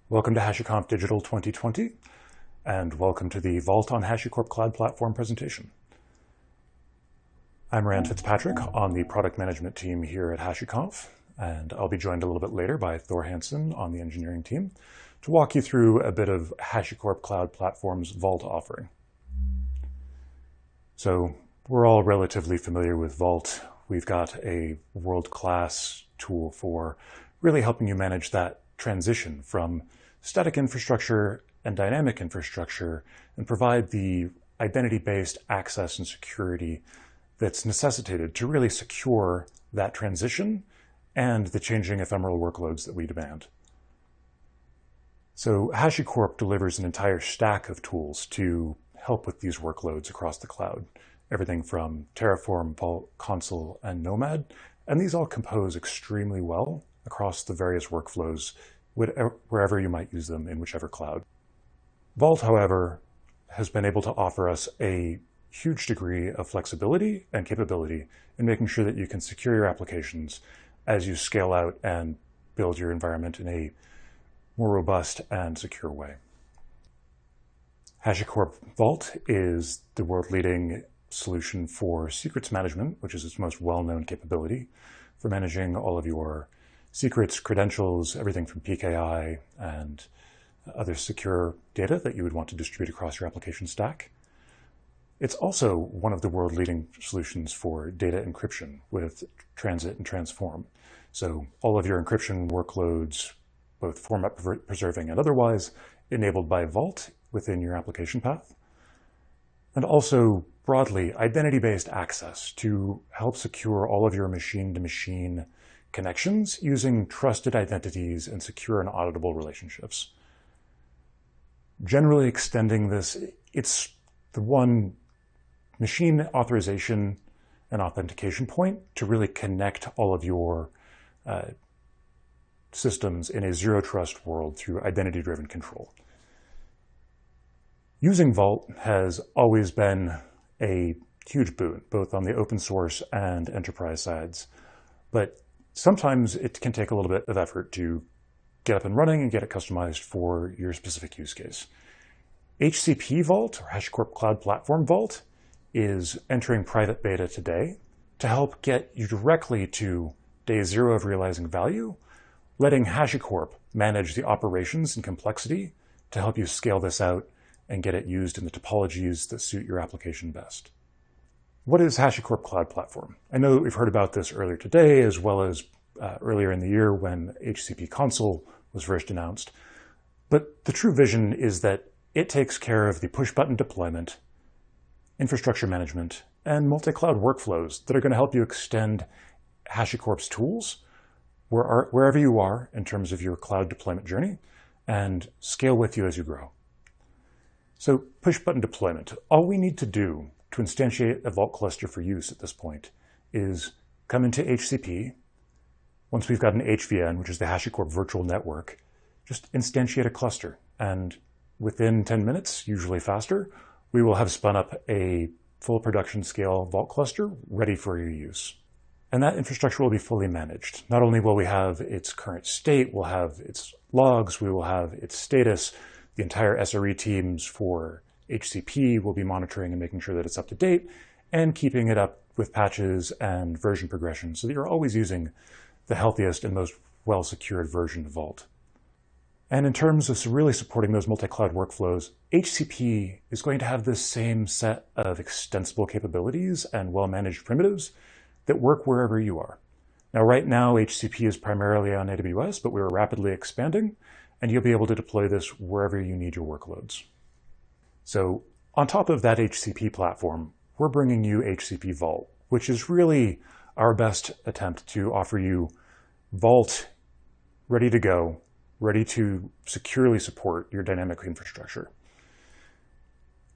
Welcome to HashiConf Digital 2020, and welcome to the Vault on HashiCorp Cloud Platform presentation. I'm Fitzpatrick on the product management team here at HashiConf, and I'll be joined a little bit later by Thor Hansen on the engineering team to walk you through a bit of HashiCorp Cloud Platform's Vault offering. So we're all relatively familiar with Vault. We've got a world-class tool for really helping you manage that transition from static infrastructure and dynamic infrastructure and provide the identity-based access and security that's necessitated to really secure that transition and the changing ephemeral workloads that we demand. So HashiCorp delivers an entire stack of tools to help with these workloads across the cloud, everything from Terraform, Vault, Consul, and Nomad, and these all compose extremely well across the various workflows, wherever you might use them in whichever cloud. Vault, however, has been able to offer us a huge degree of flexibility and capability in making sure that you can secure your applications as you scale out and build your environment in a more robust and secure way. HashiCorp Vault is the world-leading solution for secrets management, which is its most well-known capability for managing all of your secrets, credentials, everything from PKI and other secure data that you would want to distribute across your application stack. It's also one of the world-leading solutions for data encryption with transit and transform. So all of your encryption workloads, both format preserving and otherwise, enabled by Vault within your application path. And also broadly, identity-based access to help secure all of your machine-to-machine connections using trusted identities and secure and auditable relationships. Generally extending this, it's the one machine authorization and authentication point to really connect all of your systems in a zero trust world through identity-driven control. Using Vault has always been a huge boon, both on the open source and enterprise sides, but sometimes it can take a little bit of effort to get up and running and get it customized for your specific use case. HCP Vault, or HashiCorp Cloud Platform Vault, is entering private beta today to help get you directly to day zero of realizing value, letting HashiCorp manage the operations and complexity to help you scale this out and get it used in the topologies that suit your application best. What is HashiCorp Cloud Platform? I know that we've heard about this earlier today, as well as earlier in the year when HCP Consul was first announced. But the true vision is that it takes care of the push-button deployment, infrastructure management, and multi-cloud workflows that are going to help you extend HashiCorp's tools wherever you are in terms of your cloud deployment journey and scale with you as you grow. So push-button deployment, all we need to do to instantiate a Vault cluster for use at this point is come into HCP. Once we've got an HVN, which is the HashiCorp virtual network, just instantiate a cluster. And within 10 minutes, usually faster, we will have spun up a full production scale Vault cluster ready for your use. And that infrastructure will be fully managed. Not only will we have its current state, we'll have its logs, we will have its status. The entire SRE teams for HCP will be monitoring and making sure that it's up to date and keeping it up with patches and version progression so that you're always using the healthiest and most well-secured version of Vault. And in terms of really supporting those multi-cloud workflows, HCP is going to have this same set of extensible capabilities and well-managed primitives that work wherever you are. Now, right now, HCP is primarily on AWS, but we're rapidly expanding, and you'll be able to deploy this wherever you need your workloads. So on top of that HCP platform, we're bringing you HCP Vault, which is really our best attempt to offer you Vault ready to go, ready to securely support your dynamic infrastructure.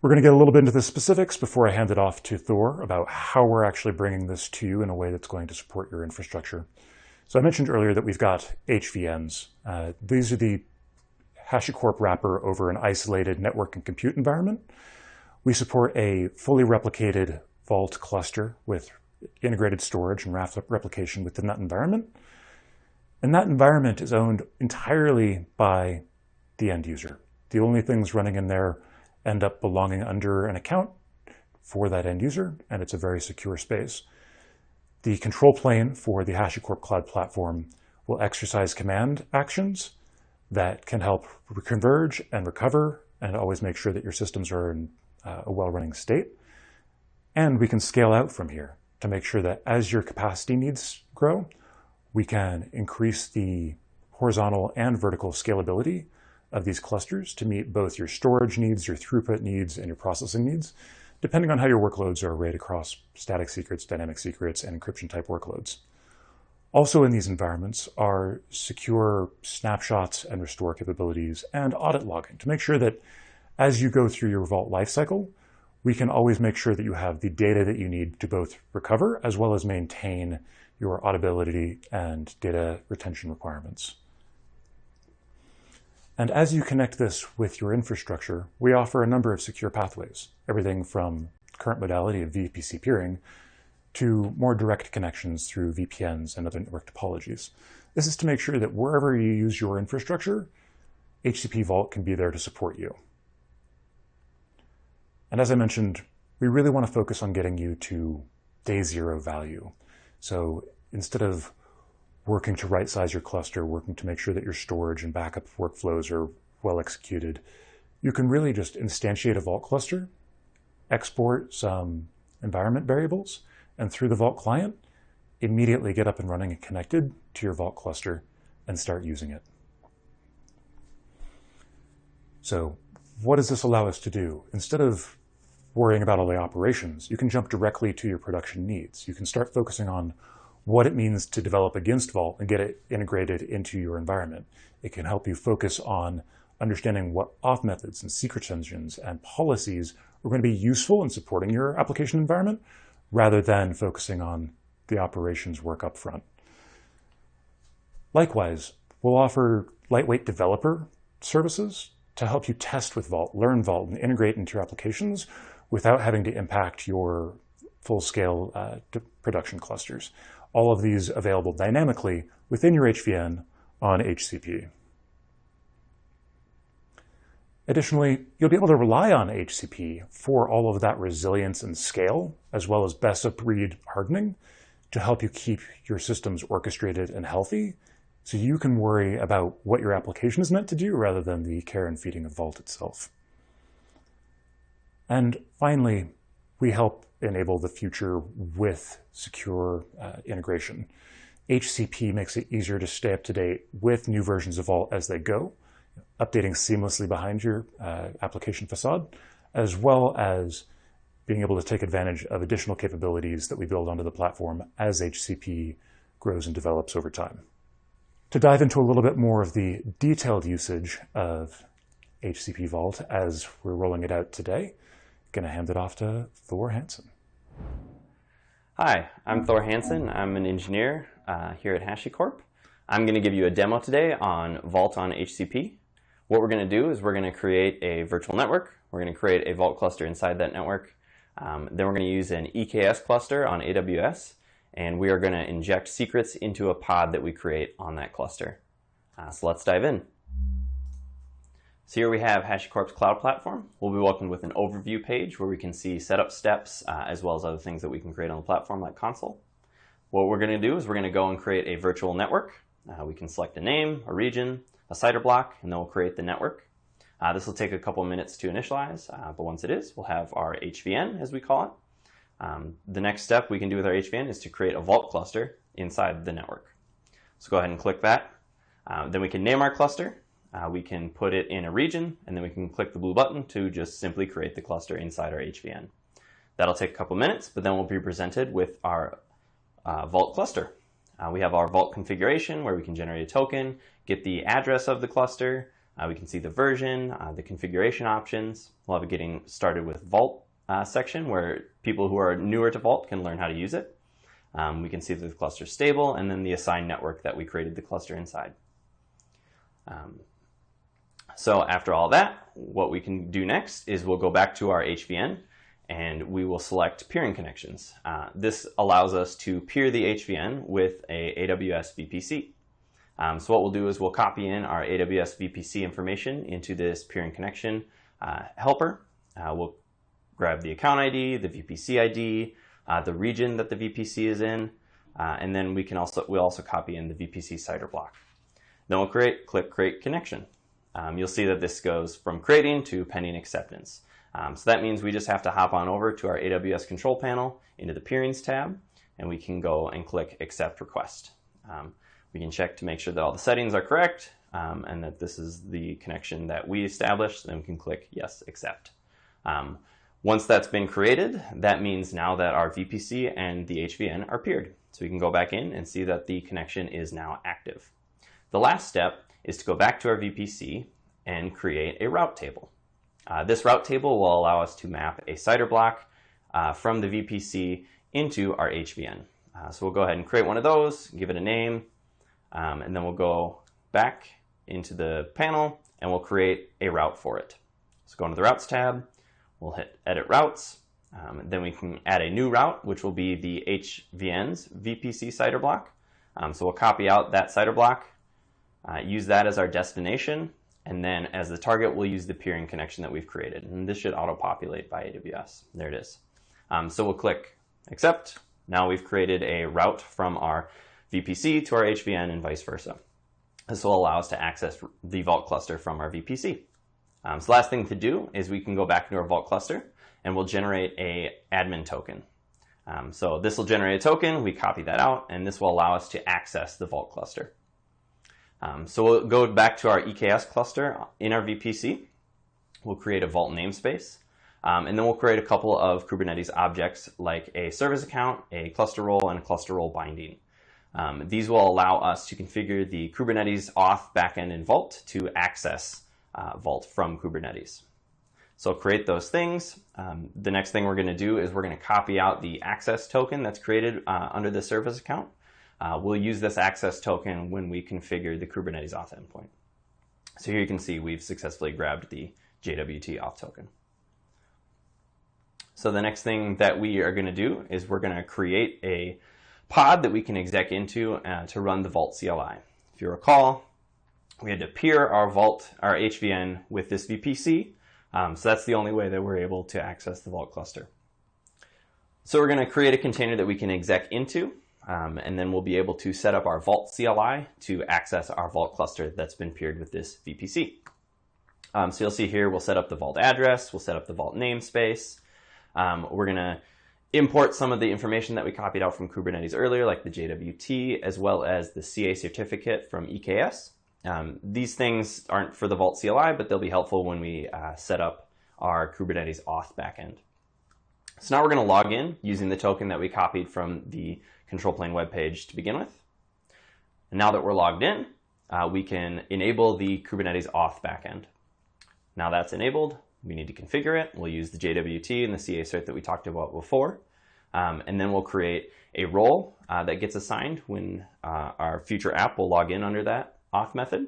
We're going to get a little bit into the specifics before I hand it off to Thor about how we're actually bringing this to you in a way that's going to support your infrastructure. So I mentioned earlier that we've got HVNs. These are the HashiCorp wrapper over an isolated network and compute environment. We support a fully replicated Vault cluster with integrated storage and replication within that environment. And that environment is owned entirely by the end user. The only things running in there end up belonging under an account for that end user, and it's a very secure space. The control plane for the HashiCorp Cloud Platform will exercise command actions that can help converge and recover and always make sure that your systems are in a well-running state. And we can scale out from here to make sure that as your capacity needs grow, we can increase the horizontal and vertical scalability of these clusters to meet both your storage needs, your throughput needs, and your processing needs, depending on how your workloads are arrayed across static secrets, dynamic secrets, and encryption type workloads. Also in these environments are secure snapshots and restore capabilities and audit logging to make sure that as you go through your Vault lifecycle, we can always make sure that you have the data that you need to both recover as well as maintain your auditability and data retention requirements. And as you connect this with your infrastructure, we offer a number of secure pathways, everything from current modality of VPC peering to more direct connections through VPNs and other network topologies. This is to make sure that wherever you use your infrastructure, HCP Vault can be there to support you. And as I mentioned, we really want to focus on getting you to day zero value. So instead of working to right-size your cluster, working to make sure that your storage and backup workflows are well executed, you can really just instantiate a Vault cluster, export some environment variables, and through the Vault client, immediately get up and running and connected to your Vault cluster and start using it. So what does this allow us to do? Instead of worrying about all the operations, you can jump directly to your production needs. You can start focusing on what it means to develop against Vault and get it integrated into your environment. It can help you focus on understanding what auth methods and secrets engines and policies are going to be useful in supporting your application environment, rather than focusing on the operations work up front. Likewise, we'll offer lightweight developer services to help you test with Vault, learn Vault, and integrate into your applications without having to impact your full-scale production clusters. All of these available dynamically within your HVN on HCP. Additionally, you'll be able to rely on HCP for all of that resilience and scale, as well as best-of-breed hardening to help you keep your systems orchestrated and healthy, so you can worry about what your application is meant to do rather than the care and feeding of Vault itself. And finally, we help enable the future with secure integration. HCP makes it easier to stay up to date with new versions of Vault as they go, updating seamlessly behind your application facade, as well as being able to take advantage of additional capabilities that we build onto the platform as HCP grows and develops over time. To dive into a little bit more of the detailed usage of HCP Vault as we're rolling it out today, I'm going to hand it off to Thor Hansen. Hi, I'm Thor Hansen. I'm an engineer here at HashiCorp. I'm going to give you a demo today on Vault on HCP. What we're going to do is we're going to create a virtual network. We're going to create a Vault cluster inside that network. Then we're going to use an EKS cluster on AWS, and we are going to inject secrets into a pod that we create on that cluster. So let's dive in. So here we have HashiCorp's cloud platform. We'll be welcomed with an overview page where we can see setup steps as well as other things that we can create on the platform like console. What we're going to do is we're going to go and create a virtual network. We can select a name, a region, a CIDR block, and then we'll create the network. This will take a couple minutes to initialize, but once it is, we'll have our HVN, as we call it. The next step we can do with our HVN is to create a Vault cluster inside the network. So go ahead and click that. Then we can name our cluster. We can put it in a region, and then we can click the blue button to just simply create the cluster inside our HVN. That'll take a couple minutes, but then we'll be presented with our Vault cluster. We have our Vault configuration where we can generate a token, get the address of the cluster, we can see the version, the configuration options. We'll have a getting started with Vault section where people who are newer to Vault can learn how to use it. We can see that the cluster is stable, and then the assigned network that we created the cluster inside. So after all that, what we can do next is we'll go back to our HVN and we will select peering connections. This allows us to peer the HVN with a AWS VPC. So what we'll do is we'll copy in our AWS VPC information into this peering connection helper. We'll grab the account ID, the VPC ID, the region that the VPC is in, and then we'll also copy in the VPC CIDR block. Then we'll click Create Connection. You'll see that this goes from creating to pending acceptance. So that means we just have to hop on over to our AWS control panel into the Peerings tab, and we can go and click Accept Request. We can check to make sure that all the settings are correct and that this is the connection that we established. Then we can click Yes, Accept. Once that's been created, that means now that our VPC and the HVN are peered. So we can go back in and see that the connection is now active. The last step is to go back to our VPC and create a route table. This route table will allow us to map a CIDR block from the VPC into our HVN. So we'll go ahead and create one of those, give it a name, and then we'll go back into the panel and we'll create a route for it. So go into the Routes tab, we'll hit Edit Routes, then we can add a new route, which will be the HVN's VPC CIDR block. So we'll copy out that CIDR block, use that as our destination, and then as the target, we'll use the peering connection that we've created. And this should auto-populate by AWS. There it is. So we'll click Accept. Now we've created a route from our VPC to our HVN and vice versa. This will allow us to access the Vault cluster from our VPC. So the last thing to do is we can go back into our Vault cluster and we'll generate a admin token. So this will generate a token, we copy that out, and this will allow us to access the Vault cluster. So we'll go back to our EKS cluster in our VPC. We'll create a Vault namespace, and then we'll create a couple of Kubernetes objects like a service account, a cluster role, and a cluster role binding. These will allow us to configure the Kubernetes auth backend in Vault to access Vault from Kubernetes. So create those things. The next thing we're going to do is we're going to copy out the access token that's created under the service account. We'll use this access token when we configure the Kubernetes auth endpoint. So here you can see we've successfully grabbed the JWT auth token. So the next thing that we are going to do is we're going to create a pod that we can exec into to run the Vault CLI. If you recall, we had to peer our Vault, our HVN with this VPC. So that's the only way that we're able to access the Vault cluster. So we're going to create a container that we can exec into. And then we'll be able to set up our Vault CLI to access our Vault cluster that's been peered with this VPC. So you'll see here, we'll set up the Vault address, we'll set up the Vault namespace. We're going to import some of the information that we copied out from Kubernetes earlier, like the JWT, as well as the CA certificate from EKS. These things aren't for the Vault CLI, but they'll be helpful when we set up our Kubernetes auth backend. So now we're going to log in using the token that we copied from the control plane web page to begin with. And now that we're logged in, we can enable the Kubernetes auth backend. Now that's enabled, we need to configure it. We'll use the JWT and the CA cert that we talked about before. And then we'll create a role that gets assigned when our future app will log in under that auth method.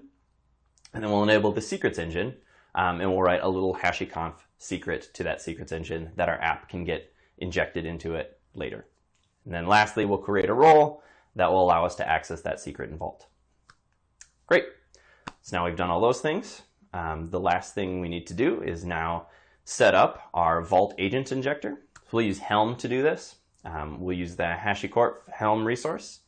And then we'll enable the secrets engine, and we'll write a little HashiConf secret to that secrets engine that our app can get injected into it later. And then lastly, we'll create a role that will allow us to access that secret in Vault. Great. So now we've done all those things. The last thing we need to do is now set up our Vault agent injector. So we'll use Helm to do this. We'll use the HashiCorp Helm resource.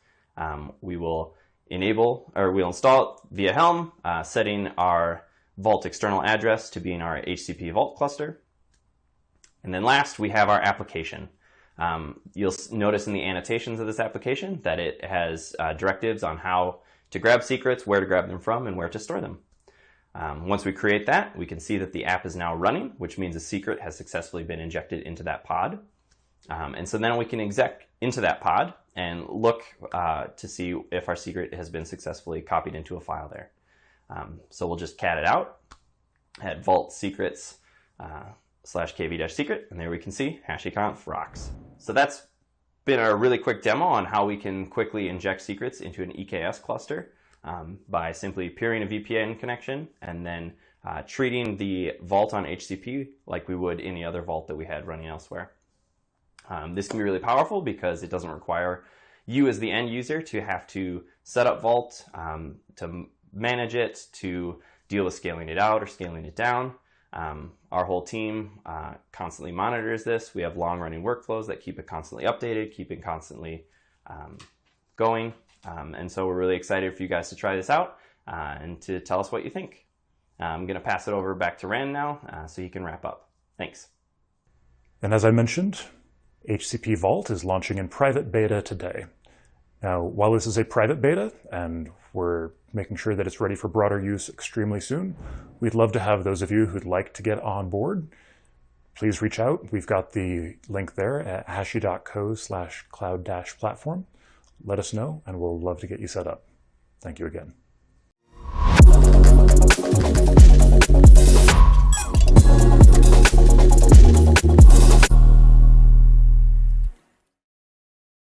We'll install it via Helm, setting our Vault external address to be in our HCP Vault cluster. And then last, we have our application. You'll notice in the annotations of this application that it has directives on how to grab secrets, where to grab them from, and where to store them. Once we create that, we can see that the app is now running, which means a secret has successfully been injected into that pod. And so then we can exec into that pod and look to see if our secret has been successfully copied into a file there. So we'll just cat it out at vault secrets /kv-secret, and there we can see HashiConf rocks. So that's been a really quick demo on how we can quickly inject secrets into an EKS cluster by simply peering a VPN connection and then treating the vault on HCP like we would any other vault that we had running elsewhere. This can be really powerful because it doesn't require you as the end user to have to set up Vault, to manage it, to deal with scaling it out or scaling it down. Our whole team constantly monitors this. We have long-running workflows that keep it constantly updated, keep it constantly going. And so we're really excited for you guys to try this out and to tell us what you think. I'm going to pass it over back to Rand now so he can wrap up. Thanks. And as I mentioned, HCP Vault is launching in private beta today. Now, while this is a private beta and we're making sure that it's ready for broader use extremely soon, we'd love to have those of you who'd like to get on board. Please reach out. We've got the link there at hashi.co/cloud-platform. Let us know, and we'll love to get you set up. Thank you again.